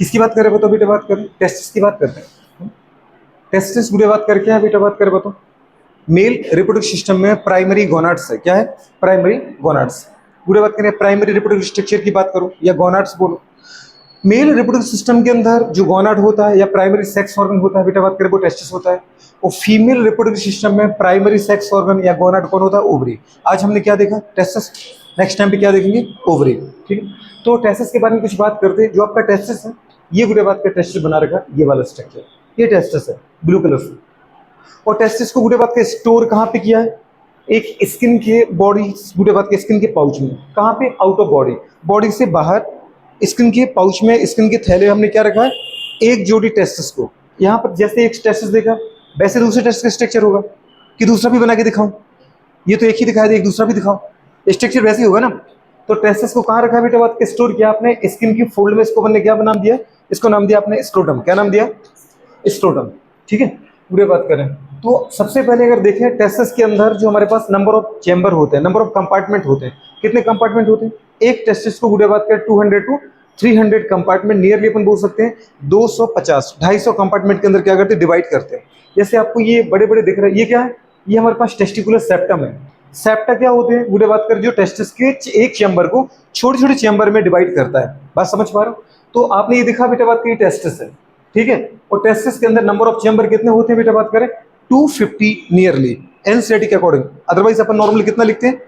किसकी बात कर रहे हो तो बेटा, बात करें टेस्टिस की बात करते हैं। टेस्टिस गुड़े बात करके है बेटा, बात करें बताओ। मेल रिप्रोडक्टिव सिस्टम में प्राइमरी गोनाड्स है, क्या है? Primary gonads. गुड़े बात करें प्राइमरी रिप्रोडक्टिव स्ट्रक्चर की बात करो या गोनाड्स बोलो। मेल रिप्रोडक्टिव सिस्टम के अंदर जो गोनाड होता है या प्राइमरी सेक्स ऑर्गन होता है बेटा, बात करें वो टेस्टिस होता है। और फीमेल रिप्रोडक्टिव सिस्टम में प्राइमरी सेक्स ऑर्गन या गोनाड कौन होता है? ओवरी। आज हमने क्या देखा? टेस्टिस। नेक्स्ट टाइम पे क्या देखेंगे? ओवरी। ठीक है, तो टेस्टिस के बारे में कुछ बात करते हैं। जो आपका टेस्टिस है, ये गुड़े बात का टेस्टिस बना रखा, ये वाला स्ट्रक्चर, ये टेस्टिस है ब्लू कलर से। और टेस्टिस को गुड़े बात का स्टोर कहाँ पे किया है? एक स्किन के बॉडी, गुड़े बात के स्किन के पाउच में। कहाँ पे? आउट ऑफ बॉडी, बॉडी से बाहर स्किन के पाउच में, स्किन के थैले में हमने क्या रखा है? एक जोड़ी टेस्टिस को। यहाँ पर जैसे एक टेस्टिस देखा, वैसे दूसरे टेस्टिस का स्ट्रक्चर होगा कि दूसरा भी बना के दिखाऊं? ये तो एक ही दिखाया, एक दूसरा भी दिखाओ, स्ट्रक्चर वैसे ही होगा ना। तो टेस्टिस को कहाँ रखा है बेटा? बात के स्टोर किया आपने स्किन की फोल्ड में। इसको हमने क्या नाम दिया? इसको नाम दिया आपने स्क्रोटम। क्या नाम दिया? स्क्रोटम। ठीक है, पूरे बात करें तो सबसे पहले अगर देखें टेस्टिस के अंदर जो हमारे पास नंबर ऑफ चैम्बर होते हैं, नंबर ऑफ कंपार्टमेंट होते हैं। कितने कंपार्टमेंट होते हैं? एक टेस्टिस को गुड़े बात करें 200 टू 300 कंपार्टमेंट, नियरली अपन बोल सकते हैं 250 250 कंपार्टमेंट के अंदर क्या करते हैं? डिवाइड करते हैं। जैसे आपको ये बड़े बड़े दिख रहे हैं, ये क्या है? ये हमारे पास टेस्टिकुलर सेप्टम है। सेप्टा क्या होते हैं? गुड़े बात करें जो टेस्टिस के एक चैम्बर को छोटे छोटे चैम्बर में डिवाइड करता है। बात समझ पा रहे हो? तो आपने ये देखा बेटा, बात करें टेस्टिस है, ठीक है। और टेस्टिस के अंदर नंबर ऑफ चैम्बर कितने होते हैं बेटा? बात करें 250 नियरली, एनसीईआरटी के अकॉर्डिंग। अदरवाइज अपन नॉर्मली कितना लिखते हैं?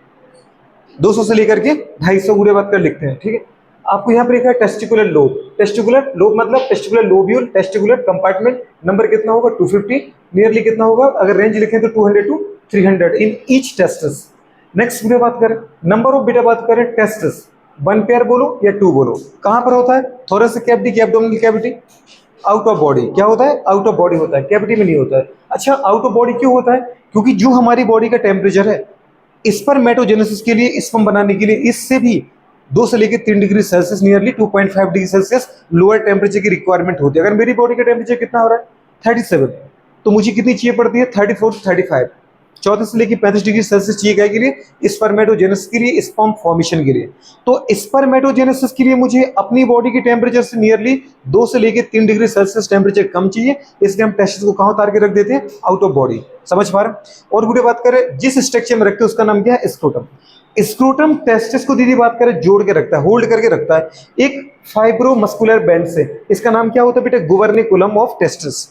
200 से लेकर के 250 गुड़े बात कर लिखते हैं, ठीक है। आपको यहाँ पर लिखा है टेस्टिकुलर लोब। टेस्टिकुलर लोब मतलब testicular lobule, testicular compartment. Number कितना होगा? 250। नियरली कितना होगा? अगर रेंज लिखें तो 200 to 300 in each testis. Next गुड़े बात करें नंबर ऑफ बेटा, बात करें टेस्टिस, 1 पेयर बोलो या 2 बोलो। कहां पर होता है? थोरेसिक कैविटी की abdominal cavity. Out of body क्या होता है? आउट ऑफ बॉडी होता है, कैविटी में नहीं होता है। अच्छा, आउट ऑफ बॉडी क्यों होता है? क्योंकि जो हमारी बॉडी का टेम्परेचर है, स्पर्मेटोजेनेसिस के लिए, स्पर्म बनाने के लिए, इससे भी 2 से लेकर 3 degree Celsius, nearly 2.5 degree Celsius lower temperature की रिक्वायरमेंट होती है। अगर मेरी बॉडी का टेम्परेचर कितना हो रहा है? 37, तो मुझे कितनी चाहिए पड़ती है? 34 टू 35, 34 से लेकर 35 डिग्री सेल्सियस चाहिए क्या के लिए? स्पर्मेटोजेनेसिस के लिए, स्पर्म फॉर्मेशन के लिए। तो स्पर्मेटोजेनेसिस के लिए मुझे अपनी बॉडी के टेम्परेचर से नियरली 2 से लेकर 3 डिग्री सेल्सियस टेम्परेचर कम चाहिए, इसलिए हम टेस्टिस को कहां उतार के रख देते हैं? Out of body. समझ पा रहे? और गुड़े बात करें जिस स्ट्रक्चर में रखते हैं उसका नाम क्या है? स्क्रोटम। स्क्रोटम टेस्टिस को दीदी बात करें जोड़ के रखता है, होल्ड करके रखता है एक फाइब्रोमस्कुलर बैंड से। इसका नाम क्या होता है बेटा? गुबर्निकुलम ऑफ टेस्टिस।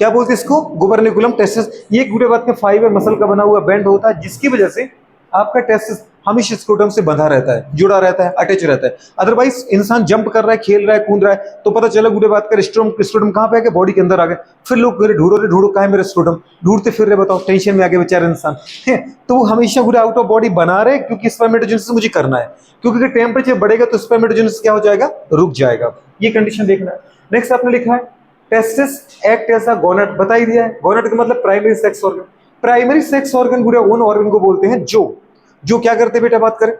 क्या बोलते हैं इसको? गुबर्निकुलम टेस्टिस। ये गुड़े बात के फाइबर मसल का बना हुआ बैंड होता है, जिसकी वजह से आपका टेस्टिस हमेशा स्क्रोटम से बंधा रहता है, जुड़ा रहता है, अटैच रहता है। अदरवाइज इंसान जंप कर रहा है, खेल रहा है, कूद रहा है, तो पता चला गुड़े बात कर स्क्रोटम कहां पे आ गया? बॉडी के अंदर आ गया। फिर लोग ढूंढो कहां है मेरा स्क्रोटम, ढूंढते फिर रहे, बताओ टेंशन में आ गए बेचारे इंसान है। तो वो हमेशा गुड़े आउट ऑफ बॉडी बना रहे, क्योंकि स्पर्मेटोजेनेसिस मुझे करना है। क्योंकि अगर टेम्परेचर बढ़ेगा तो स्पर्मेटोजेनेसिस क्या हो जाएगा? रुक जाएगा। ये कंडीशन देखना है। नेक्स्ट आपने लिखा है testis act as a gonad, बता ही दिया है। गोनाड का मतलब primary sex organ. Primary sex organ गुड़े उन ऑर्गन को बोलते हैं जो क्या करते हैं बेटा? बात करें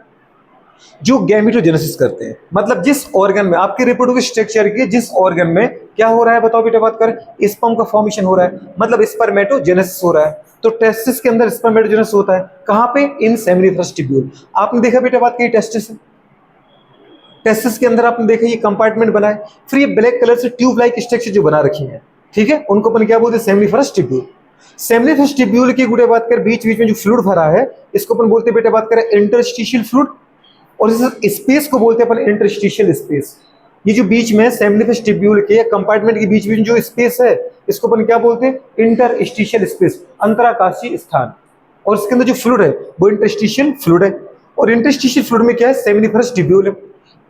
जो गैमेटोजेनेसिस करते हैं। मतलब जिस ऑर्गन में आपके रिप्रोडक्टिव स्ट्रक्चर के जिस ऑर्गन में क्या हो रहा है? बताओ बेटा, बात करें स्पर्म का फॉर्मेशन हो रहा है, मतलब स्पर्मेटोजेनेसिस हो रहा है। तो टेस्टिस के अंदर स्पर्मेटोजेनेसिस होता है कहां पे? इन सेमिनिफरस ट्यूब्यूल। आपने देखा बेटा बात की टेस्टिस है, टेस्टिस के अंदर आपने देखा ये कंपार्टमेंट बना है, फिर ये ब्लैक कलर से ट्यूब लाइक स्ट्रक्चर जो बना रखी है, ठीक है, उनको अपन क्या बोलते हैं? Seminiferous tubule. सेमिनिफरस ट्यूब्यूल की गुड़े बात कर बीच बीच में जो फ्लूइड भरा है, इसको अपन बोलते हैं बेटा बात करें इंटरस्टिशियल फ्लूइड। और इस स्पेस को बोलते हैं अपन इंटरस्टिशियल स्पेस। ये जो बीच में सेमिनिफरस ट्यूब्यूल के कंपार्टमेंट के बीच बीच जो स्पेस है, इसको अपन क्या बोलते हैं? इंटरस्टिशियल स्पेस, अंतराकाशीय स्थान। और इसके अंदर जो फ्लूइड है वो इंटरस्टिशियल फ्लूइड है। और इंटरस्टिशियल फ्लूइड में क्या है? सेमिनिफरस ट्यूब्यूल है।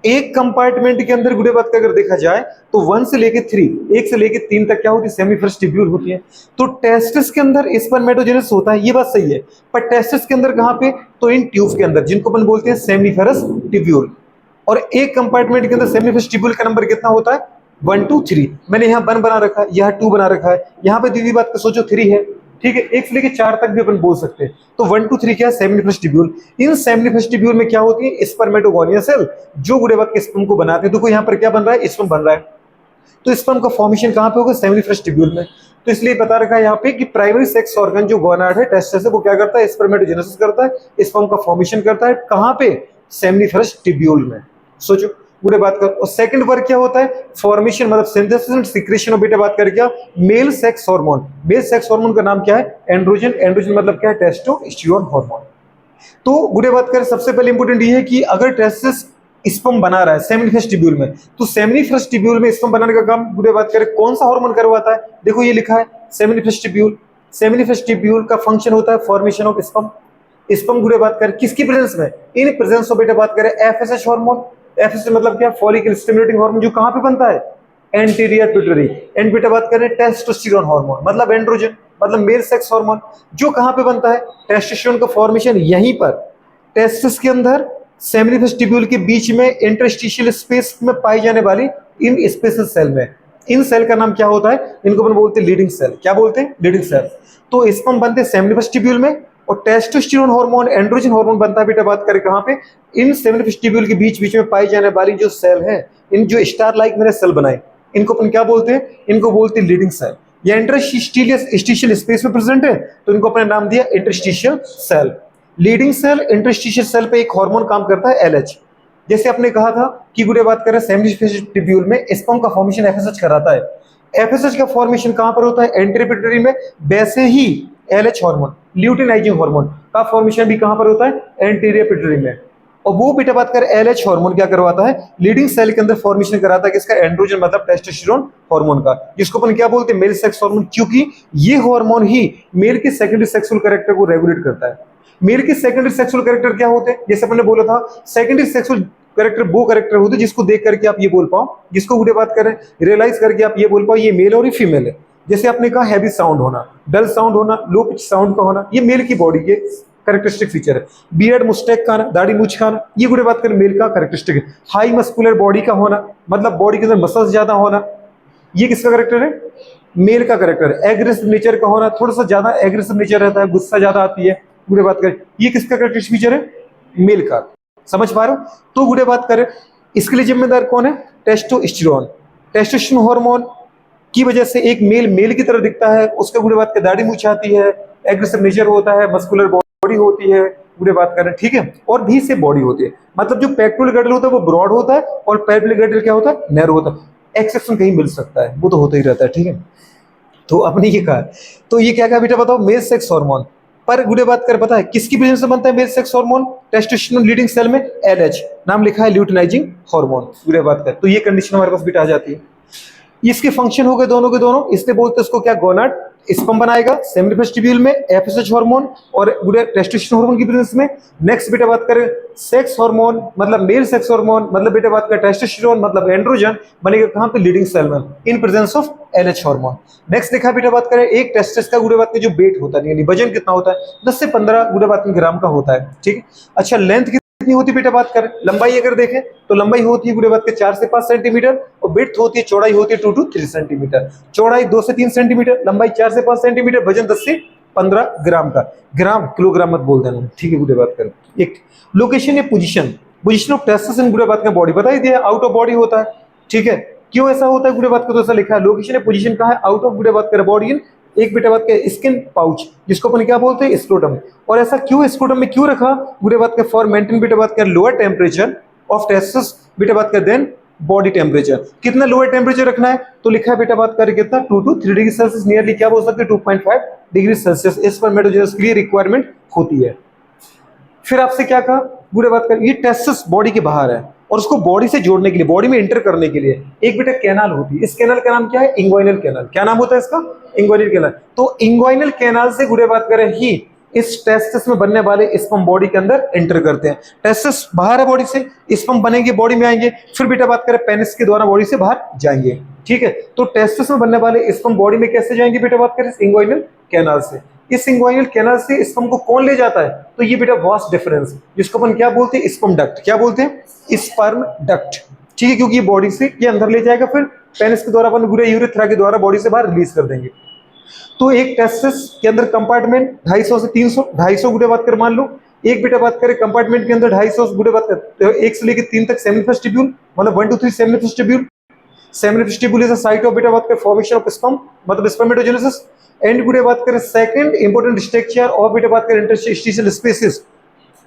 एक कंपार्टमेंट के अंदर गुड़े बात का अगर देखा जाए तो 1 से लेके 3, 1 से लेके 3 तक क्या होती है? सेमिनिफरस ट्यूब्यूल होती है। तो टेस्टिस के अंदर स्पर्मेटोजेनेसिस होता है, ये बात सही है, पर टेस्टिस के अंदर कहां पे? तो इन ट्यूब के अंदर, जिनको अपन बोलते हैं सेमिनिफरस ट्यूब्यूल। और एक कंपार्टमेंट के अंदर सेमिनिफरस ट्यूब्यूल का नंबर कितना होता है? 1 2 3। मैंने यहाँ 1 बना रखा है, यहाँ 2 बना रखा है, यहाँ पे दीदी बात का सोचो 3 है, ठीक है। 1 से लेके 4 तक भी अपन बोल सकते हैं। तो 1 2 3 क्या है? Seminiferous tubule. इन सेमिनिफरस ट्यूब्यूल में क्या होती है? स्पर्मेटोगोनियल सेल, जो गुड़े बात के स्पर्म को बनाते हैं। देखो यहाँ पर क्या बन रहा है? स्पर्म बन रहा है। तो स्पर्म का फॉर्मेशन कहां पे होगा? सेमिनिफरस ट्यूब्यूल में। तो इसलिए बता रखा है यहाँ पे कि प्राइमरी सेक्स ऑर्गन जो गोनाड है, टेस्टिस है, वो क्या करता है? स्पर्मेटोजेनेसिस करता है, स्पर्म का फॉर्मेशन करता है। कहां पे? सेमिनिफरस ट्यूब्यूल में। सोचो गुड़े बात कर। और सेकंड वर्क क्या होता है, फॉर्मेशन मतलब सिंथेसिस एंड सिक्रेशन ऑफ बेटा बात कर क्या, mail sex hormone. Mail sex hormone का नाम क्या है, एंड्रोजन। एंड्रोजन मतलब क्या है, टेस्टोस्टेरोन हार्मोन। तो गुड़े बात करें, सबसे पहले इंपॉर्टेंट ये है कि अगर टेस्टिस स्पर्म बना रहा है सेमिनिफेस ट्यूब्यूल में, तो सेमिनिफेस ट्यूब्यूल में स्पर्म बनाने का काम गुड़े बात करें कौन सा हार्मोन करवाता है, देखो ये लिखा है सेमिनिफेस ट्यूब्यूल। सेमिनिफेस ट्यूब्यूल का फंक्शन होता है फॉर्मेशन ऑफ स्पर्म। स्पर्म गुड़े बात करें किसकी प्रेजेंस में, इन प्रेजेंस ऑफ बेटा बात करें एफएसएच हार्मोन। एफएसएच मतलब क्या, फॉलिकल स्टिमुलेटिंग हार्मोन, जो कहां पे बनता है, एंटीरियर पिट्यूटरी। एंड बेटा बात करें टेस्टोस्टेरोन हार्मोन मतलब एंड्रोजन मतलब मेल सेक्स हार्मोन, जो कहां पे बनता है, टेस्टोस्टेरोन का फॉर्मेशन यहीं पर टेस्टिस के अंदर सेमिनिफेस ट्यूब्यूल के बीच में इंटरस्टिशियल स्पेस में पाई जाने वाली इन स्पेशल सेल में। इन सेल का नाम क्या होता है, इनको अपन बोलते हैं लीडिंग सेल। क्या बोलते हैं, लीडिंग सेल। तो स्पर्म बनते हैं सेमिनिफेस ट्यूब्यूल में, और टेस्टोस्टेरोन हार्मोन एंड्रोजन हार्मोन बनता है बेटा बात करें कहां पे, इन सेमिनिफेस ट्यूब्यूल के बीच बीच में पाई जाने वाली जो सेल है, इन जो स्टार लाइक मेरे सेल बनाए, इनको अपन क्या बोलते हैं, इनको बोलते हैं लीडिंग सेल। या इंटरस्टिशियल स्पेस में प्रेजेंट है तो इनको अपने नाम दिया interstitial cell. Leydig cell interstitial cell पे एक हार्मोन काम करता है एलएच। जैसे आपने कहा था कि गुड़े बात करें सेमिनिफेस ट्यूब्यूल में स्पर्म का फॉर्मेशन एफएसएच कराता है। एफएसएच का फॉर्मेशन कहां पर होता है, एंटीरियर पिट्यूटरी में। वैसे ही एलएच हार्मोन ल्यूटिनाइजिंग हार्मोन का फॉर्मेशन भी कहां पर होता है, एंटीरियर पिट्यूटरी में। और वो बेटा बात कर एलएच हार्मोन क्या करवाता है, लीडिंग सेल के अंदर फॉर्मेशन कराता है किसका, एंड्रोजन मतलब टेस्टोस्टेरोन हार्मोन का, जिसको अपन क्या बोलते हैं, मेल सेक्स हार्मोन। क्योंकि ये हार्मोन ही मेल के सेकेंडरी सेक्सुअल कैरेक्टर को रेगुलेट करता है। मेल के सेकेंडरी सेक्सुअल कैरेक्टर क्या होते हैं, जैसे अपने बोला था, सेकेंडरी सेक्सुअल कैरेक्टर वो कैरेक्टर होते हैं जिसको देख करके आप ये बोल पाओ, जिसको गुड़े बात करें रियलाइज करके आप ये बोल पाओ ये मेल और ये फीमेल है। जैसे आपने कहा हैवी साउंड होना, डल साउंड होना, लो पिच साउंड का होना, ये मेल की बॉडी के कैरेक्टरिस्टिक फीचर है। बियर्ड मुस्टैक का आना, दाढ़ी मूछ का आना, ये गुड़े बात करें मेल का कैरेक्टरिस्टिक है। हाई मस्कुलर बॉडी का होना मतलब बॉडी के अंदर मसल्स ज्यादा होना, ये किसका कैरेक्टर है, मेल का कैरेक्टर है। एग्रेसिव नेचर का होना, थोड़ा सा ज्यादा एग्रेसिव नेचर रहता है, गुस्सा ज्यादा आती है, गुड़े बात करें ये किसका कैरेक्टरिस्टिक फीचर है, मेल का। समझ पा रहे हो, तो गुड़े बात करें इसके लिए जिम्मेदार कौन है, टेस्टोस्टेरोन। टेस्टोस्टेरोन हार्मोन की वजह से एक मेल मेल की तरह दिखता है, उसका गुड़े बात कर दाढ़ी मूछ आती है, एग्रेसिव नेचर होता है, मस्कुलर बॉडी होती है, गुड़े बात करें ठीक है। और भी से बॉडी होती है, मतलब जो पेक्टोरल गैडल होता है वो ब्रॉड होता है और पेल्विक गैडल क्या होता है, नैरो होता है। एक्सेप्शन कहीं मिल सकता है, वो तो होता ही रहता है ठीक है। तो अपने ये कहा, तो ये क्या कहा बेटा बताओ, मेल सेक्स हार्मोन। पर गुड़े बात कर पता है किसकी वजह से बनता है male sex hormone, testosterone Leydig cell में एलएच, नाम लिखा है ल्यूटिनाइजिंग हार्मोन। गुड़े बात कर, तो ये कंडीशन हमारे पास बेटा आ जाती है। इसके फंक्शन हो गए दोनों के दोनों, इसलिए बोलते हैं इसको क्या, गोनाड। स्पर्म बनाएगा सेमिनिफेस ट्यूब्यूल में एफएसएच हार्मोन और गुड़े टेस्टोस्टेरोन हार्मोन की प्रेजेंस में। नेक्स्ट बेटा बात करें सेक्स हार्मोन मतलब मेल सेक्स हार्मोन मतलब बेटा बात करें टेस्टोस्टेरोन मतलब एंड्रोजन बनेगा कहां पे, लीडिंग सेल में, in presence of LH hormone. Next देखा बेटा बात करें, एक टेस्टिस का गुड़े बात का जो वेट होता है यानी वजन कितना होता है, 10 से 15 गुड़े बात ग्राम का होता है ठीक है। अच्छा लेंथ कितनी होती है बेटा बात करें, लंबाई अगर देखें तो लंबाई होती है गुड़े बात के 4 से 5 सेंटीमीटर, और विड्थ होती है, चौड़ाई होती है 2 to 3 सेंटीमीटर। चौड़ाई 2 से 3 सेंटीमीटर, लंबाई 4 से 5 सेंटीमीटर, वजन 10 से 15 ग्राम का। ग्राम किलोग्राम मत बोल देना ठीक है गुड़े बात करें। एक लोकेशन या position, position of testis in गुड़े बात का बॉडी बता ही दिया, आउट ऑफ बॉडी होता है ठीक है। क्यों ऐसा होता है गुड़े बात का, तो ऐसा लिखा है लोकेशन या पोजीशन कहां है, आउट ऑफ गुड़े बात कर बॉडी इन एक बेटा बात के स्किन पाउच, जिसको अपन क्या बोलते हैं, स्क्रोटम। और ऐसा क्यों स्क्रोटम में क्यों रखा गुड़े बात के, फॉर मेंटेन बेटा बात कर लोअर टेम्परेचर ऑफ टेस्टिस बेटा बात कर देन बॉडी टेम्परेचर। कितना लोअर टेम्परेचर रखना है, तो लिखा है बेटा बात कर कितना 2 to 3 डिग्री सेल्सियस, नियरली क्या बोल सकते हैं 2.5 डिग्री सेल्सियस, इस पर मेटोजेनस के लिए रिक्वायरमेंट होती है। फिर आपसे क्या कहा गुड़े बात कर, ये टेस्टिस बॉडी के बाहर है और उसको बॉडी से जोड़ने के लिए, बॉडी में एंटर करने के लिए एक बेटा कैनाल होती है। इस कैनाल का नाम क्या है, इंग्वाइनल कैनाल। क्या नाम होता है इसका, इंग्वाइनल कैनाल। तो इंग्वाइनल कैनाल से गुड़े बात करें ही इस टेस्टिस में बनने वाले स्पर्म बॉडी के अंदर एंटर करते हैं। टेस्टिस बाहर है बॉडी से, स्पर्म बनेंगे बॉडी में आएंगे, फिर बेटा बात करें पेनिस के द्वारा बॉडी से बाहर जाएंगे ठीक है। तो टेस्टिस में बनने वाले स्पर्म बॉडी में कैसे जाएंगे बेटा बात करें, इंग्वाइनल कैनाल से। इस इंग्वाइनल कैनाल से स्पर्म को कौन ले जाता है, तो ये बेटा वास्ट डिफरेंस, जिसको अपन क्या बोलते हैं, स्पर्म डक्ट। क्या बोलते हैं, स्पर्म डक्ट ठीक है, क्योंकि ये बॉडी से ये अंदर ले जाएगा, फिर पेनिस के द्वारा अपन पूरे यूरेथ्रा के द्वारा बॉडी से बाहर रिलीज कर देंगे। तो एक टेस्टिस के अंदर कंपार्टमेंट 250 से 300, 250 गुड़े बात कर मान लो, एक बेटा बात करें कंपार्टमेंट के अंदर 250 गुड़े बात कर, 1 से लेकर 3 तक सेमिनिफेस ट्यूब्यूल मतलब 1 to 3 seminiferous tubule. Seminiferous tubule is a site of बेटा बात कर फॉर्मेशन ऑफ स्पर्म मतलब स्पर्मेटोजेनेसिस। एंड गुड़े बात करें सेकंड इंपोर्टेंट स्ट्रक्चर ऑफ बेटा बात करें interstitial spaces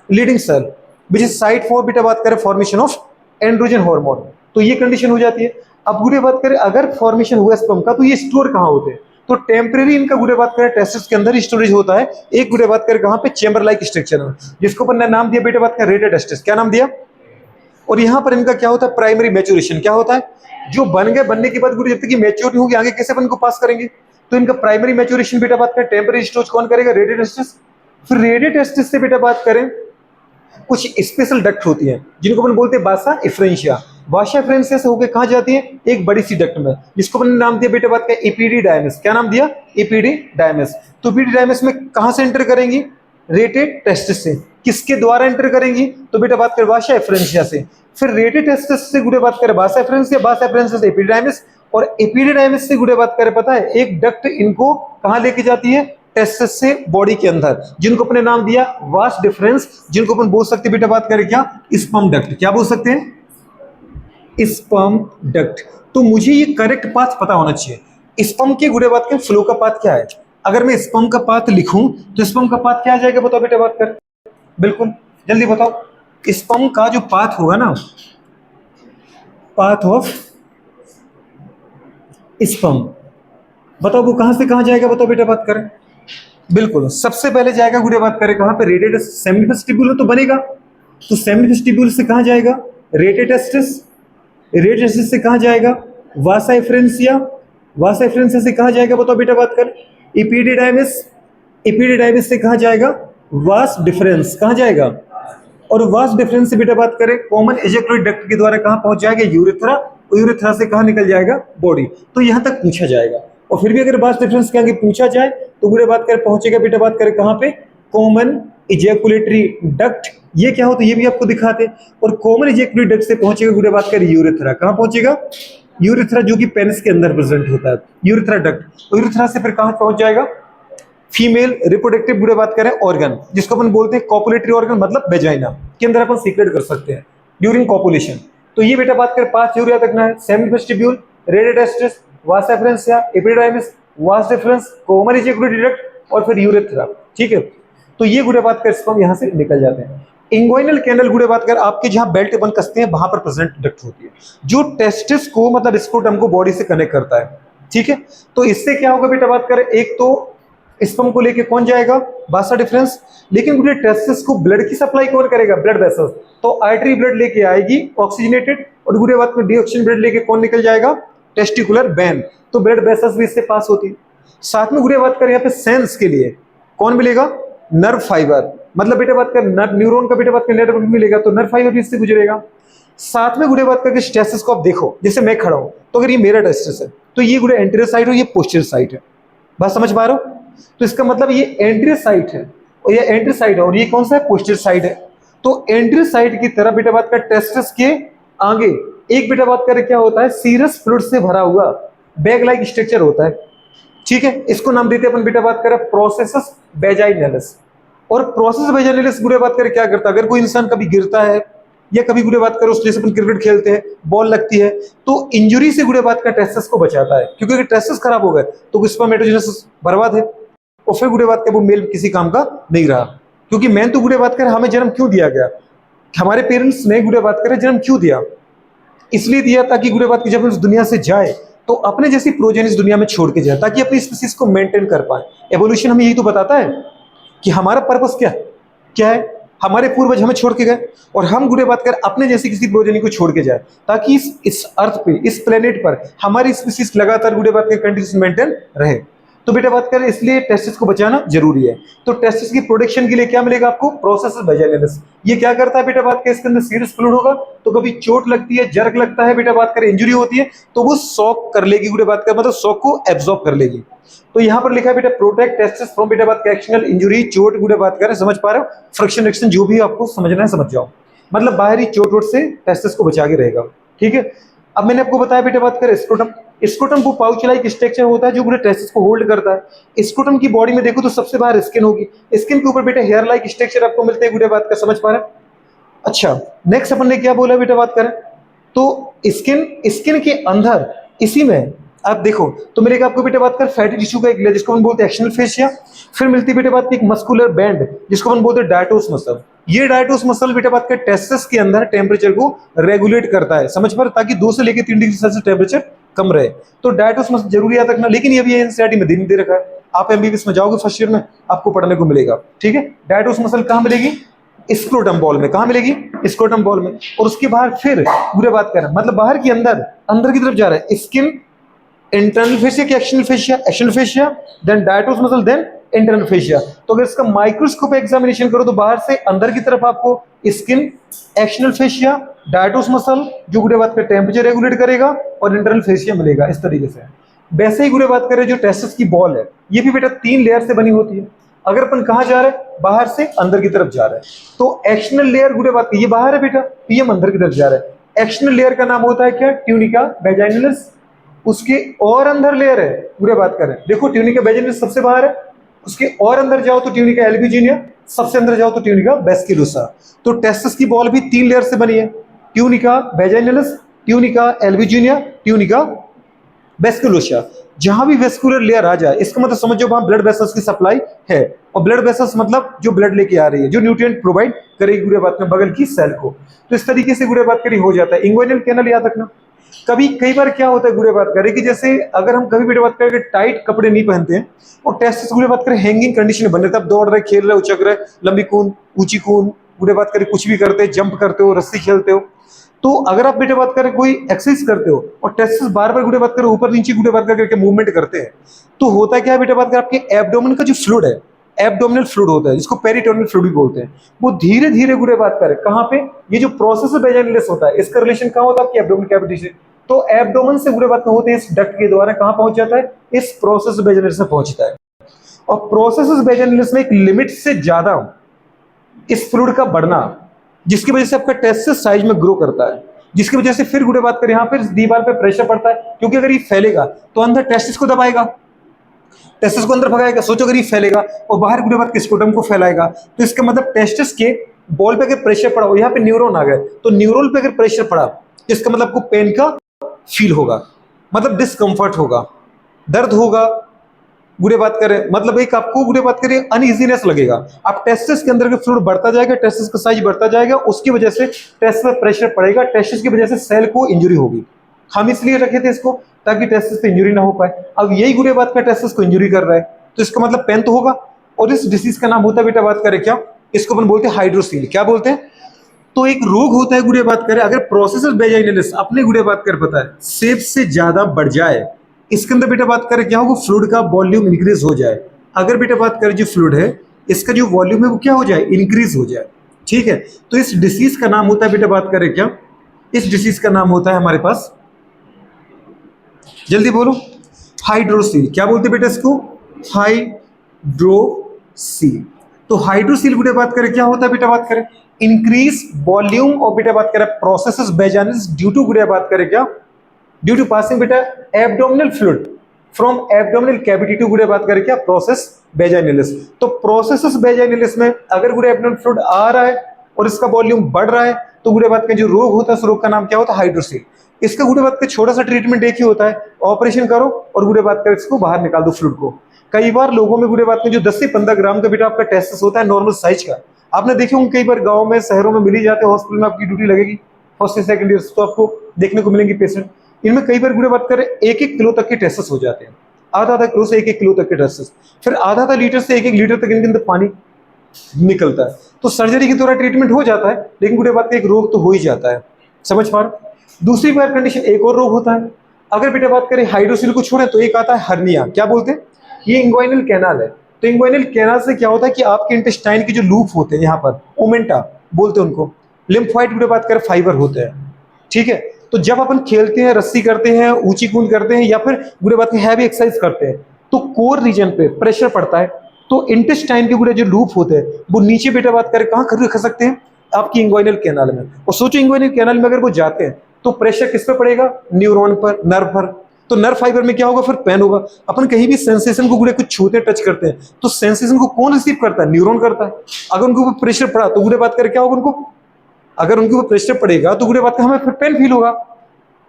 Leydig cell, which is site for बेटा बात करें फॉर्मेशन ऑफ एंड्रोजन हार्मोन, तो ये कंडीशन हो जाती है। अब गुड़े बात करें अगर फॉर्मेशन हुआ स्पर्म का तो ये स्टोर कहाँ होते हैं, तो टेम्परेरी इनका गुड़े बात करें टेस्टिस के अंदर स्टोरेज होता है। एक गुड़े बात करें कहाँ पे, चेंबर लाइक स्ट्रक्चर में, जिसको अपन ने नाम दिया बेटे बात करें रेडियो टेस्टिस, क्या नाम दिया। और यहाँ पर इनका क्या होता है, प्राइमरी मैच्योरेशन, क्या होता है, जो बन गए बनने के बाद गुड़े जब तक मैच्योर नहीं होगी आगे कैसे अपन को पास करेंगे, तो इनका प्राइमरी मैच्योरेशन बेटा बात करें टेम्परेरी स्टोरेज कौन करेगा, रेडियो टेस्टिस। फिर रेडियो टेस्टिस से बेटा बात करें कुछ स्पेशल डक्ट होती है जिनको अपन बोलते हैं बासा इफ्रेंशिया। बासा इफ्रेंशिया से होकर कहां जाती है, एक बड़ी सी डक्ट में, जिसको अपन ने नाम दिया बेटा बात का इपीडीडायमिस, क्या नाम दिया, इपीडीडायमिस। तो इपीडीडायमिस में कहां से एंटर करेंगी, रेटेड टेस्टिस से। किसके द्वारा एंटर करेंगी, तो बेटा बात करें बासा इफ्रेंशिया से। फिर रेटेड टेस्टिस से गुड़े बात करें बासा इफ्रेंशिया, बासा इफ्रेंशिया से इपीडीडायमिस, और एपिडिडाइमिस से गुड़े बात करें पता है एक डक्ट इनको कहां लेके जाती है, टेस्टिस से बॉडी के अंदर, जिनको अपने नाम दिया वास डिफरेंस, जिनको अपन बोल सकते हैं बेटा बात करें क्या, स्पर्म डक्ट, क्या बोल सकते हैं, स्पर्म डक्ट। तो मुझे ये करेक्ट पाथ पता होना चाहिए। स्पर्म के गुड़े बात करें फ्लो का पाथ क्या है, अगर मैं स्पर्म का पाथ लिखूं तो स्पर्म का पाथ क्या आ जाएगा, बताओ बेटा बात कर, बिल्कुल जल्दी बताओ। स्पर्म का जो पाथ होगा ना, पाथ ऑफ स्पर्म, बताओ वो कहां से कहां जाएगा, बताओ बेटा बात करें, बिल्कुल सबसे पहले जाएगा गुड़े बात करें कहां पे, रेटेड सेमीफेस्टिब्यूल तो बनेगा, तो सेमीफेस्टिब्यूल से कहां जाएगा, रेटेड टेस्टिस, रेटेड टेस्टिस से कहां जाएगा, वासा इफ्रेंशिया, वासा इफ्रेंशिया से कहां जाएगा, बताओ बेटा बात कर, इपीडीडायमिस, इपीडीडायमिस से कहां जाएगा, वास डिफरेंस, कहां जाएगा, और वास डिफरेंस से बेटा बात करें कॉमन एजेक्युलेटरी डक्ट के द्वारा कहां पहुंच जाएगा, यूरेथ्रा, यूरेथ्रा से कहां निकल जाएगा, बॉडी। तो यहां तक पूछा जाएगा, और फिर भी अगर वास डिफरेंस के आगे पूछा जाए तो गुड़े बात करें पहुंचेगा बेटा बात करें कहां पे, कॉमन इजैकुलेटरी डक्ट, ये क्या होता है ये भी आपको दिखाते, और कॉमन इजैकुलेटरी डक्ट से पहुंचेगा गुड़े बात करें यूरेथ्रा, कहां पहुंचेगा, यूरेथ्रा जो कि पेनिस के अंदर प्रेजेंट होता है, यूरेथ्रा डक्ट। यूरेथ्रा से फिर कहां पहुंच जाएगा, फीमेल रिप्रोडक्टिव गुड़े बात करें ऑर्गन, जिसको अपन बोलते हैं कॉपुलेटरी ऑर्गन, मतलब वेजाइना के अंदर अपन सीक्रेट कर सकते हैं ड्यूरिंग कॉपुलेशन। तो ये बेटा बात करें 5 जरूर याद रखना है, सेमीफेस्टिब्यूल, रेडियो टेस्टिस, वास इफ्रेंशिया, epididymis, vas deferens, common ejaculatory duct, और फिर यूरेथ्रा, ठीक है। तो ये गुड़े बात कर स्पर्म यहां से निकल जाते हैं। इंगोइनल कैनल गुड़े बात कर आपके जहां बेल्ट बन कसते हैं वहां पर प्रेजेंट डक्ट होती है, जो टेस्टिस को मतलब स्क्रोटम को बॉडी से कनेक्ट करता है, ठीक है। तो इससे क्या होगा बेटा बात करें, एक तो स्पर्म को लेके कौन जाएगा, बासा डिफरेंस, लेकिन गुड़े टेस्टिस को ब्लड की सप्लाई कौन करेगा, ब्लड वेसल्स, तो आर्टरी ब्लड लेके आएगी ऑक्सीजनेटेड, और गुड़े बात में डीऑक्सीजन ब्लड लेके कौन निकल जाएगा, टेस्टिकुलर वेन, तो ब्लड वेसल्स भी इससे पास होती है। साथ में गुड़े बात करें यहाँ पे सेंस के लिए कौन मिलेगा, नर्व फाइबर, मतलब बेटा बात कर न्यूरॉन का बेटा बात कर नेटवर्क मिलेगा, तो नर्व फाइबर भी इससे गुजरेगा। साथ में गुड़े बात करके टेस्टिस को आप देखो, जैसे मैं खड़ा हूं तो अगर ये मेरा टेस्टिस है तो ये गुड़े एंटीरियर साइड हो, ये पोस्टीरियर साइड है, बात समझ पा रहे हो, तो इसका मतलब ये एंटीरियर साइड है और ये एंटीरियर साइड है, और ये कौन सा है, पोस्टीरियर साइड है। तो एंटीरियर साइड की तरफ बेटा बात कर टेस्टिस के आगे एक बेटा बात करें क्या होता है, सीरस फ्लूइड से भरा हुआ बैग लाइक स्ट्रक्चर होता है, ठीक है। इसको नाम देते हैं अपन बेटा बात करें प्रोसेसस वेजाइनलिस, और प्रोसेस वेजाइनलिस गुड़े बात करें क्या करता है, अगर कोई इंसान कभी गिरता है या कभी गुड़े बात करें उसके जैसे अपन क्रिकेट खेलते हैं बॉल लगती है तो इंजरी से गुड़े बात का टेस्टिस को बचाता है, क्योंकि अगर टेस्टिस खराब हो गए तो स्पर्मेटोजेनेसिस बर्बाद है, और फिर गुड़े बात कर वो मेल किसी काम का नहीं रहा। क्योंकि मेन तो गुड़े बात कर हमें जन्म क्यों दिया गया, हमारे पेरेंट्स ने गुड़े बात करें जन्म क्यों दिया, इसलिए दिया ताकि गुड़े बात की जब इस दुनिया से जाए तो अपने जैसी प्रोजेन इस दुनिया में छोड़ के जाए, ताकि अपनी स्पीसीज को मेंटेन कर पाए। एवोल्यूशन हमें यही तो बताता है कि हमारा पर्पस क्या क्या है, हमारे पूर्वज हमें छोड़ के गए और हम गुड़े बात कर अपने जैसी किसी प्रोजेनी को छोड़ के जाए, ताकि इस अर्थ पे, इस प्लेनेट पर हमारी स्पीसीज लगातार गुड़े बात कर कंडीशन मेंटेन रहे। तो बेटा बात करें इसलिए टेस्टिस को बचाना जरूरी है। तो टेस्टिस की प्रोटेक्शन के लिए क्या मिलेगा आपको, प्रोसेसस वेजाइनलिस। ये क्या करता है बेटा बात करें, इसके अंदर सीरस फ्लूइड होगा, तो कभी चोट लगती है, जर्क लगता है, बेटा बात करें इंजरी होती है, तो वो शॉक कर लेगी, गुड़े बात कर मतलब शॉक को एब्जॉर्ब कर लेगी। तो यहाँ पर लिखा है बेटा प्रोटेक्ट टेस्टिस फ्रॉम बेटा बात करें एक्शनल इंजरी, चोट गुड़े बात करें, समझ पा रहे हो, फ्रिक्शन रिएक्शन जो भी आपको समझना है समझ जाओ, मतलब बाहरी चोट वोट से टेस्टिस को बचा के रहेगा, ठीक है। अब मैंने आपको बताया बेटा बात करें स्क्रोटम, स्क्रोटम वो पाउच लाइक स्ट्रक्चर होता है जो पूरे टेस्टिस को होल्ड करता है। स्क्रोटम की बॉडी में देखो तो सबसे बाहर स्किन होगी, स्किन के ऊपर बेटा हेयर लाइक स्ट्रक्चर आपको मिलते हैं, गुड़े बात का समझ पा रहे हैं। अच्छा नेक्स्ट अपन ने क्या बोला बेटा बात करें, तो स्किन के अंदर इसी में आप देखो तो मिलेगा आपको बेटा बात कर फैटी टिश्यू का एक लेयर जिसको हम बोलते हैं एक्शनल फेशिया, फिर मिलती है बेटा बात की एक मस्कुलर बैंड जिसको हम बोलते हैं डायटोस मसल, ये डायटोस मसल बेटा बात कर टेस्टिस के अंदर टेम्परेचर को रेगुलेट करता है, समझ पर, ताकि 2 से लेकर 3 डिग्री सेल्सियस टेम्परेचर कम रहे। तो डायटोस मसल जरूरी याद रखना, लेकिन ये भी एनसीईआरटी में दे रखा है, आप एमबीबीएस में जाओगे फर्स्ट ईयर में आपको पढ़ने को मिलेगा। ठीक है, डायटोस मसल कहां मिलेगी? स्क्रोटम बॉल में। कहां मिलेगी? स्क्रोटम बॉल में। और उसके बाहर फिर पूरे बात करें, मतलब बाहर की अंदर की तरफ जा रहा है, स्किन इंटरनल फेशिया की external fascia, external fascia, then dartos muscle, then internal fascia. तो अगर इसका माइक्रोस्कोप एग्जामिनेशन करो तो बाहर से अंदर की तरफ आपको स्किन, एक्सटर्नल फेशिया, डायटोस मसल जो गुड़े बात कर टेम्परेचर रेगुलेट करेगा, और इंटरनल फेशिया मिलेगा इस तरीके से। वैसे ही गुड़े बात करें जो टेस्टिस की बॉल है, ये भी बेटा 3 लेयर से बनी होती है। अगर अपन कहां जा रहे हैं? बाहर से अंदर की तरफ जा रहे हैं, तो एक्सटर्नल लेयर गुड़े बात ये बाहर है बेटा, तो ये हम अंदर की तरफ जा रहे हैं। एक्सटर्नल लेयर का नाम होता है क्या? Tunica vaginalis. उसके और अंदर लेयर है पूरे बात करें, देखो ट्यूनिका वेजाइनलिस सबसे बाहर है, उसके और अंदर जाओ तो ट्यूनिका एल्ब्यूजिनिया, सबसे अंदर जाओ तो ट्यूनिका वेस्कुलोसा। तो टेस्टिस की बॉल भी 3 लेयर से बनी है, tunica vaginalis, tunica albuginea, tunica वेस्कुलोसा। जहां भी वेस्कुलर लेयर आ जाए, इसका मतलब समझो वहां ब्लड वेसल्स की सप्लाई है, और ब्लड वेसल्स मतलब जो ब्लड लेके आ रही है, जो न्यूट्रिएंट प्रोवाइड करेगी गुड़े बात में बगल की सेल को। तो इस तरीके से गुड़े बात करी हो जाता है। इंग्वाइनल कैनल याद रखना। कई बार क्या होता है गुड़े बात करें कि जैसे अगर हम कभी भी बात करें टाइट कपड़े नहीं पहनते हैं और टेस्टिस गुड़े बात करें हैंगिंग कंडीशन में बन रहे, तब दौड़ रहे, खेल रहे, उचक रहे, लंबी कूद, ऊंची कूद, गुड़े बात करें कुछ भी करते, जंप करते हो, रस्सी खेलते हो, तो अगर आप बेटे बात करें कोई एक्सरसाइज करते हो और टेस्टिस बार बार गुड़े बात करें ऊपर नीचे गुड़े बात करके मूवमेंट करते हैं, तो होता क्या है बेटे बात करें, आपके एब्डोमेन का जो फ्लूइड है, एब्डोमिनल फ्लूइड होता है जिसको पेरिटोनियल फ्लूइड भी बोलते हैं, वो धीरे धीरे गुड़े बात करें कहां पे, ये जो प्रोसेस वेजाइनलिस होता है इसका रिलेशन कहां होता है? आपकी एब्डोमेन कैविटी से। तो एब्डोमेन से गुड़े बात होते हैं इस डक्ट के द्वारा कहां पहुंच जाता है? इस प्रोसेस वेजाइनलिस में पहुंचता है। और प्रोसेस वेजाइनलिस में एक लिमिट से ज्यादा इस फ्लूइड का बढ़ना, जिसकी वजह से आपका टेस्टिस साइज में ग्रो करता है, जिसकी वजह से फिर गुड़े बात करें यहाँ पे दीवार पे प्रेशर पड़ता है, क्योंकि अगर ये फैलेगा तो अंदर टेस्टिस को दबाएगा, टेस्टिस को अंदर भगाएगा। सोचो अगर ये फैलेगा और बाहर गुड़े बात स्क्रोटम को फैलाएगा, तो इसका मतलब टेस्टिस के बॉल पे अगर प्रेशर पड़ा, यहाँ पे न्यूरॉन आ गए, तो न्यूरॉन पे अगर प्रेशर पड़ा, इसका मतलब आपको पेन का फील होगा, मतलब डिस्कंफर्ट होगा, दर्द होगा, गुड़े बात करें मतलब एक आपको गुड़े बात करें अनइजीनेस लगेगा। आप टेस्टिस के अंदर का फ्लूइड बढ़ता जाएगा, टेस्टिस का साइज बढ़ता जाएगा, उसकी वजह से टेस्टिस पे प्रेशर पड़ेगा, टेस्टिस की वजह से सेल को इंजरी होगी। हम इसलिए रखे थे इसको ताकि टेस्टिस पे इंजरी ना हो पाए। अब यही गुड़े बात का टेस्टिस को इंजरी कर रहा है, तो इसका मतलब पेन तो होगा। और इस डिसीज का नाम होता है बेटा बात करें क्या, इसको अपन बोलते हैं हाइड्रोसील। क्या बोलते हैं? तो एक रोग होता है गुड़े बात करें, अगर प्रोसेस वेजाइनलिस अपने गुड़े बात कर पता है सेफ से ज्यादा बढ़ जाए, इसके अंदर बेटा बात करें क्या होगा, फ्लूइड का वॉल्यूम इंक्रीज हो जाए। अगर बेटा बात करें जो फ्लूइड है इसका जो वॉल्यूम है वो क्या हो जाए, इंक्रीज हो जाए। ठीक है, तो इस डिसीज का नाम होता है बेटा बात करें क्या, इस डिसीज का नाम होता है हमारे पास, जल्दी बोलो, हाइड्रोसील। क्या बोलते बेटा इसको? हाइड्रोसील। तो हाइड्रोसील बेटा बात करें क्या होता है बेटा बात करें, इंक्रीज वॉल्यूम और बेटा बात करें प्रोसेस वेजाइनलिस ड्यू टू गुड़े बात करें क्या, ड्यू टू पासिंग बेटा abdominal fluid from abdominal cavity to गुड़े बात करें क्या, प्रोसेस वेजाइनलिस। तो प्रोसेस वेजाइनलिस में अगर गुड़े एब्डोमिनल फ्लूइड आ रहा है और इसका वॉल्यूम बढ़ रहा है, तो गुड़े बात का जो रोग होता है उस रोग का नाम क्या होता है, हाइड्रोसील। इसका गुड़े बात का छोटा सा ट्रीटमेंट एक ही होता है, ऑपरेशन करो और गुड़े बात कर इसको बाहर निकाल दो फ्लूइड को। कई बार लोगों में गुड़े बात में जो 10 से 15 ग्राम का बेटा आपका टेस्टिस होता है नॉर्मल साइज का, आपने देखे होंगे कई बार गांव में शहरों में मिल ही जाते हैं, हॉस्पिटल में आपकी ड्यूटी लगेगी फर्स्ट से सेकंड ईयर, तो आपको देखने को मिलेंगे पेशेंट, इनमें कई बार गुड़े बात करें 1-1 किलो तक के टेस्टिस हो जाते हैं, आधा किलो से 1-1 किलो तक के टेस्टिस, फिर आधा लीटर से 1-1 लीटर तक इनके अंदर पानी निकलता है। तो सर्जरी के द्वारा ट्रीटमेंट हो जाता है, लेकिन गुड़े बात का एक रोग तो हो ही जाता है, समझ पा रहे। दूसरी बार कंडीशन एक और रोग होता है, अगर बेटा बात करें हाइड्रोसील को छोड़े तो एक आता है हर्निया। क्या बोलते हैं? ये इंग्वाइनल कैनाल है। तो इंग्वाइनल कैनाल से क्या होता है कि आपके इंटेस्टाइन के जो लूप होते हैं यहाँ पर, ओमेंटा बोलते हैं उनको, लिम्फोइड बेटा बात करें फाइबर होते हैं। ठीक है, तो जब अपन खेलते हैं, रस्सी करते हैं, ऊंची कूद करते हैं, या फिर गुड़े बात हैवी एक्सरसाइज करते हैं, तो कोर रीजन पे प्रेशर पड़ता है, तो इंटेस्टाइन के गुड़े जो लूप होते हैं वो नीचे बेटा बात करें कहाँ रख सकते हैं, आपकी इंग्वाइनल कैनाल में। और सोचो इंग्वाइनल कैनाल में अगर वो जाते हैं तो प्रेशर किस पे पड़ेगा, न्यूरॉन पर, नर्व पर, तो नर्व फाइबर में क्या होगा, फिर पेन होगा। अपन कहीं भी सेंसेशन को गुड़े कुछ छूते टच करते हैं तो सेंसेशन को कौन रिसीव करता है, न्यूरॉन करता है। अगर उनके ऊपर प्रेशर पड़ा तो गुड़े बात करें क्या होगा उनको, अगर उनके ऊपर प्रेशर पड़ेगा तो गुड़े बात हमें फिर पेन फील होगा।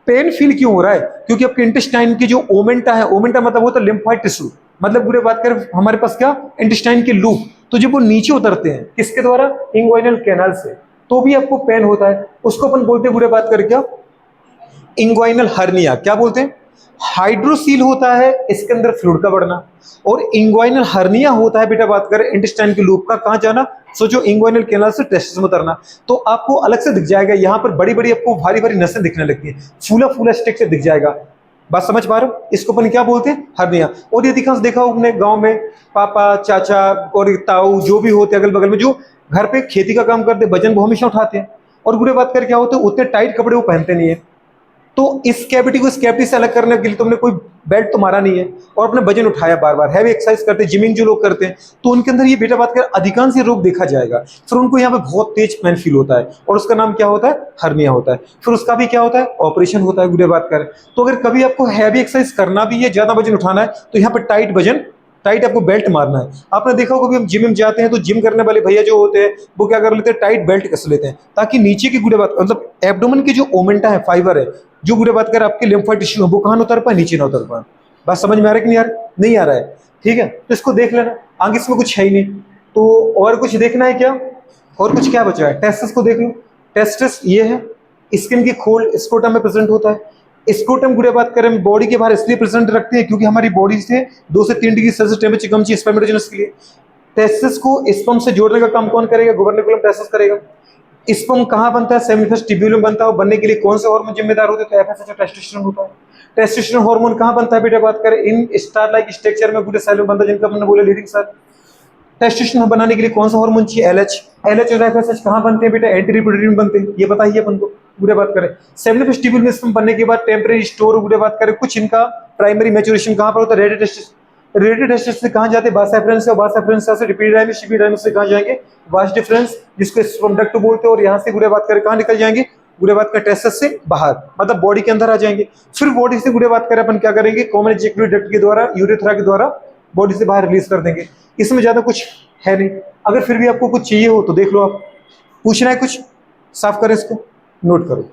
पेन फील क्यों हो रहा है, क्योंकि आपके इंटेस्टाइन की जो ओमेंटा है, ओमेंटा मतलब होता है लिम्फोइड टिश्यू, मतलब गुड़े बात करें हमारे पास क्या, इंटेस्टाइन के लूप, तो जब वो नीचे उतरते हैं किसके द्वारा, इंग्वाइनल कैनाल से, तो भी आपको पेन होता है। उसको अपन बोलते हैं गुड़े बात करके क्या, इंग्वाइनल हर्निया। क्या बोलते हैं, हाइड्रोसील होता है इसके अंदर फ्लूइड का बढ़ना, और इंग्वाइनल हर्निया होता है बेटा बात करें इंटेस्टाइन के लूप का कहां जाना, सोचो इंग्वाइनल कैनाल से टेस्टिस में उतरना। तो आपको अलग से दिख जाएगा, यहां पर बड़ी बड़ी आपको भारी भारी नसें दिखने लगती है, फूला फूला स्ट्रक्चर दिख जाएगा। बात समझ पा रहे हो, इसको अपन क्या बोलते हैं, हर्निया। और ये अधिकांश देखा हो अपने गांव में, पापा चाचा और ताऊ जो भी होते अगल बगल में, जो घर पे खेती का काम करते, वजन को हमेशा उठाते हैं, और बुरे बात कर क्या होते हैं, उतने टाइट कपड़े वो पहनते नहीं है। तो इस कैविटी को इस कैविटी से अलग करने के लिए तुमने कोई बेल्ट तो मारा नहीं है, और अपने वजन उठाया बार बार, हैवी एक्सरसाइज करते, जिमिंग जो लोग करते हैं, तो उनके अंदर ये बेटा बात कर अधिकांश ये रोग देखा जाएगा। फिर उनको यहाँ पे बहुत तेज पेन फील होता है, और उसका नाम क्या होता है, हर्निया होता है। फिर उसका भी क्या होता है, ऑपरेशन होता है गुड़े बात कर। तो अगर कभी आपको हैवी एक्सरसाइज करना भी है, ज्यादा वजन उठाना है, तो यहाँ पे टाइट आपको बेल्ट मारना है। आपने देखा होगा, कभी हम जिम में जाते हैं तो जिम करने वाले भैया जो होते हैं वो क्या कर लेते हैं, टाइट बेल्ट कस लेते हैं, ताकि नीचे की गुड़े बात मतलब एब्डोमेन की जो ओमेंटा है, फाइबर है, जो गुड़े बात कर आपके लिम्फा टिश्यू है, वो कहां उतर पाए, नीचे ना उतर पाए। बात समझ में आ रहा है कि नहीं यार, नहीं आ रहा है, ठीक है। तो इसको देख लेना, आगे इसमें कुछ है ही नहीं। तो और कुछ देखना है क्या, और कुछ क्या बचा है, टेस्टिस को देख लो। टेस्टिस ये है, स्किन की खोल स्क्रोटम में प्रेजेंट होता है। स्क्रोटम गुड़े बात करें बॉडी के बाहर इसलिए प्रेजेंट रखते हैं क्योंकि हमारी बॉडी से 2 से 3 डिग्री सेल्सियस टेम्परेचर कम चाहिए स्पर्मेटोजेनेसिस के लिए। टेस्टिस को स्पर्म से जोड़ने का काम कौन करेगा, गुबर्निकुलम टेस्टिस करेगा। स्पर्म कहां बनता है, सेमिनिफेस ट्यूब्यूलम बनता है, और बनने के लिए कौन से हार्मोन जिम्मेदार होते हैं, तो एफएसएच और टेस्टोस्टेरोन होता है। टेस्टोस्टेरोन हार्मोन कहां बनता है बेटा बात करें, इन स्टार लाइक स्ट्रक्चर में पूरे सेल में बनता है, जिनका हमने बोला लीडिंग सेल। टेस्टोस्टेरोन बनाने के लिए कौन सा हार्मोन चाहिए, एलएच। एलएच और एफएसएच कहां बनते हैं बेटा, एंटी रिप्रोडक्टिव में बनते हैं, ये पता ही है अपन को। गुड़े बात करें सेमिनिफेस ट्यूब्यूल में स्पर्म बनने के बाद टेम्परेरी स्टोर, गुड़े बात करें कुछ इनका प्राइमरी मैच्योरेशन कहां पर होता है, रेडियो टेस्टिस। रेडियो टेस्टिस से कहां जाते हैं, बास एफरेंस से, और बास एफरेंस से रिपीडाइमस, रिपीडाइमस से कहां जाएंगे, वास डिफरेंस, जिसको स्पर्म डक्ट बोलते हैं, और यहां से गुड़े बात करें कहां निकल जाएंगे, गुड़े बात कर टेस्टिस से बाहर, मतलब बॉडी के अंदर आ जाएंगे। फिर बॉडी से गुड़े बात करें अपन क्या करेंगे, कॉमन इजैक्यूलेटरी डक्ट के द्वारा, यूरेथ्रा के द्वारा बॉडी से बाहर रिलीज कर देंगे। इसमें ज्यादा कुछ है नहीं। अगर फिर भी आपको कुछ चाहिए हो तो देख लो, आप पूछना है कुछ, साफ करें इसको, नोट करो।